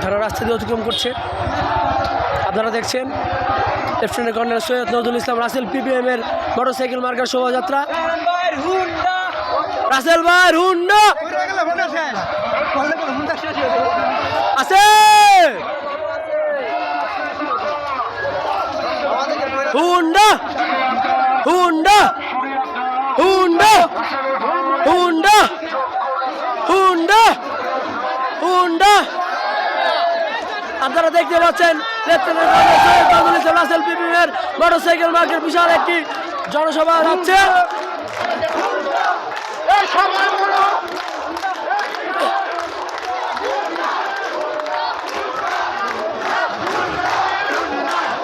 তারা রাস্তা দিয়ে অতিক্রম করছে। আপনারা দেখছেন lieutenant colonel Syed Nazrul Islam Rasel PPM এর মোটরসাইকেল মার্কার শোভাযাত্রা। রাসেল ভাই হুন্ডা আছে, Honda Honda Honda Honda Honda Honda. আপনারা দেখতে পাচ্ছেন lieutenant colonel Syed Nazrul Islam Rasel PPM এর মোটরসাইকেল মার্কের বিশাল একটি জনসভা যাচ্ছে।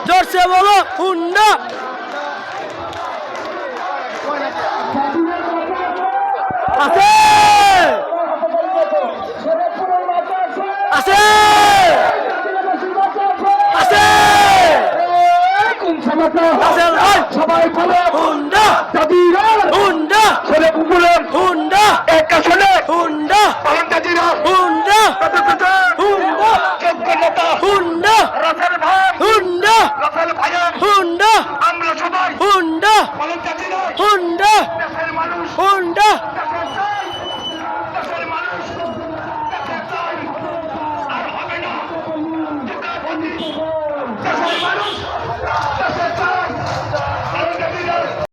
জোরসে বলো হুন্ডা। আছে আছে আছে সবাই বলো হুন্ডা হুন্ডা।